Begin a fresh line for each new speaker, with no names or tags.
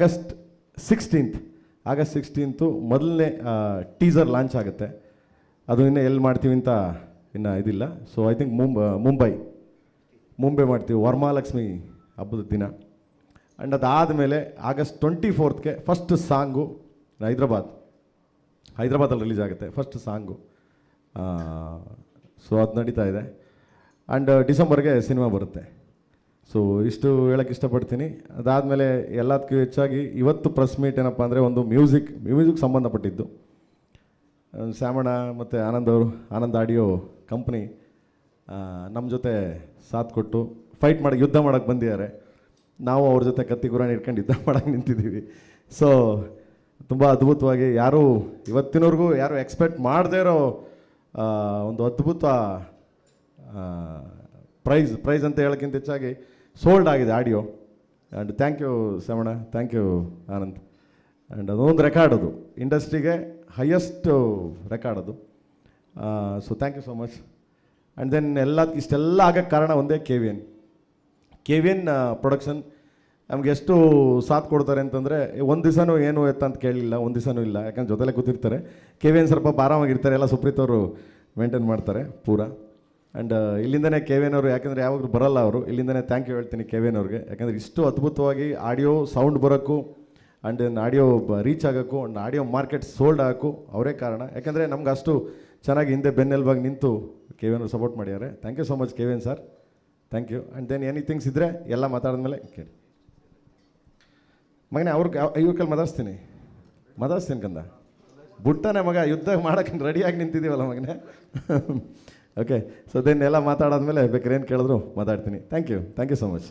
August 16 ಮೊದಲನೇ teaser launch ಆಗುತ್ತೆ. ಅದು ಇನ್ನೂ ಎಲ್ಲಿ ಮಾಡ್ತೀವಿ ಅಂತ ಇನ್ನು ಇದಿಲ್ಲ. ಸೊ ಐ ಥಿಂಕ್ ಮುಂಬೈ ಮಾಡ್ತೀವಿ, ವರಮಹಾಲಕ್ಷ್ಮಿ ಹಬ್ಬದ ದಿನ. ಆ್ಯಂಡ್ ಅದಾದಮೇಲೆ ಆಗಸ್ಟ್ 24ಗೆ ಫಸ್ಟ್ ಸಾಂಗು ಹೈದ್ರಾಬಾದಲ್ಲಿ ರಿಲೀಸ್ ಆಗುತ್ತೆ, ಫಸ್ಟ್ ಸಾಂಗು. ಸೊ ಅದು ನಡೀತಾ ಇದೆ. ಆ್ಯಂಡ್ ಡಿಸೆಂಬರ್ಗೆ ಸಿನಿಮಾ ಬರುತ್ತೆ. ಸೊ ಇಷ್ಟು ಹೇಳೋಕ್ಕೆ ಇಷ್ಟಪಡ್ತೀನಿ. ಅದಾದಮೇಲೆ ಎಲ್ಲದಕ್ಕೂ ಹೆಚ್ಚಾಗಿ ಇವತ್ತು ಪ್ರೆಸ್ ಮೀಟ್ ಏನಪ್ಪ ಅಂದರೆ ಒಂದು ಮ್ಯೂಸಿಕ್ ಸಂಬಂಧಪಟ್ಟಿದ್ದು. ಶ್ಯಾಮಣ್ಣ ಮತ್ತು ಆನಂದ್ ಆಡಿಯೋ ಕಂಪ್ನಿ ನಮ್ಮ ಜೊತೆ ಸಾಥ್ ಕೊಟ್ಟು ಯುದ್ಧ ಮಾಡೋಕ್ಕೆ ಬಂದಿದ್ದಾರೆ. ನಾವು ಅವ್ರ ಜೊತೆ ಕತ್ತಿ ಗುರಾಣಿ ಇಟ್ಕೊಂಡು ಯುದ್ಧ ಮಾಡೋಕ್ಕೆ ನಿಂತಿದ್ದೀವಿ. ಸೊ ತುಂಬ ಅದ್ಭುತವಾಗಿ ಇವತ್ತಿನವರೆಗೂ ಯಾರು ಎಕ್ಸ್ಪೆಕ್ಟ್ ಮಾಡದೇ ಇರೋ ಒಂದು ಅದ್ಭುತ ಪ್ರೈಸ್ ಅಂತ ಹೇಳೋಕ್ಕಿಂತ ಹೆಚ್ಚಾಗಿ ಸೋಲ್ಡ್ ಆಗಿದೆ audio. And thank you Shyamanna, thank you Anand. And ಅದೊಂದು ರೆಕಾರ್ಡ್, ಅದು ಇಂಡಸ್ಟ್ರಿಗೆ ಹೈಯೆಸ್ಟ್ ರೆಕಾರ್ಡ್ ಅದು. So thank you so much. And then ಇಷ್ಟೆಲ್ಲ ಆಗೋಕ್ಕೆ ಕಾರಣ ಒಂದೇ ಕೆ ವಿ ಎನ್ ಪ್ರೊಡಕ್ಷನ್ ನಮ್ಗೆ ಎಷ್ಟು ಸಾಥ್ ಕೊಡ್ತಾರೆ ಅಂತಂದರೆ, ಒಂದು ದಿವಸನೂ ಏನು ಅಂತ ಕೇಳಲಿಲ್ಲ, ಒಂದು ದಿವಸನೂ ಇಲ್ಲ. ಯಾಕಂದ್ರೆ ಜೊತೆಲೇ ಕೂತಿರ್ತಾರೆ. ಕೆ ವಿ ಎನ್ ಸ್ವಲ್ಪ ಆರಾಮಾಗಿರ್ತಾರೆ, ಎಲ್ಲ ಸುಪ್ರೀತ್ ಅವರು ಮೇಂಟೈನ್ ಮಾಡ್ತಾರೆ ಪೂರಾ. ಆ್ಯಂಡ್ ಇಲ್ಲಿಂದನೇ ಕೆ ವಿ ಎನ್ ಅವರು, ಯಾಕೆಂದರೆ ಯಾವಾಗಲೂ ಬರಲ್ಲ ಅವರು, ಇಲ್ಲಿಂದನೇ ಥ್ಯಾಂಕ್ ಯು ಹೇಳ್ತೀನಿ ಕೆ ವಿ ಎನ್ ಅವ್ರಿಗೆ. ಯಾಕಂದರೆ ಇಷ್ಟು ಅದ್ಭುತವಾಗಿ ಆಡಿಯೋ ಸೌಂಡ್ ಬರೋಕ್ಕೂ ಆ್ಯಂಡ್ ದೆನ್ ಆಡಿಯೋ ರೀಚ್ ಆಗೋಕ್ಕೂ ಆ್ಯಂಡ್ ಆಡಿಯೋ ಮಾರ್ಕೆಟ್ ಸೋಲ್ಡ್ ಆಗೋಕ್ಕೂ ಅವರೇ ಕಾರಣ. ಯಾಕಂದರೆ ನಮ್ಗೆ ಅಷ್ಟು ಚೆನ್ನಾಗಿ ಹಿಂದೆ ಬೆನ್ನೆಲುಬಾಗಿ ನಿಂತು ಕೆ ವಿ ಎನ್ ಅವ್ರು ಸಪೋರ್ಟ್ ಮಾಡಿದ್ದಾರೆ. Thank you so much K V N sir, thank you. And then anythings ಇದ್ದರೆ ಎಲ್ಲ ಮಾತಾಡಿದ್ಮೇಲೆ ಕೇಳಿ ಮಗನೇ, ಇವ್ರ ಕೈಲಿ ಮಾತಾಡಿಸ್ತೀನಿ ಕಂದ. ಬುಟ್ಟನೆ ಮಗ, ಯುದ್ಧ ಮಾಡೋಕ್ಕೆ ರೆಡಿಯಾಗಿ ನಿಂತಿದ್ದೀವಲ್ಲ ಮಗನೇ. ಓಕೆ, ಸೊ ದೆನ್ ಎಲ್ಲ ಮಾತಾಡಾದ್ಮೇಲೆ ಬೇಕಾದ್ರೆ ಏನು ಕೇಳಿದ್ರು ಮಾತಾಡ್ತೀನಿ. Thank you so much.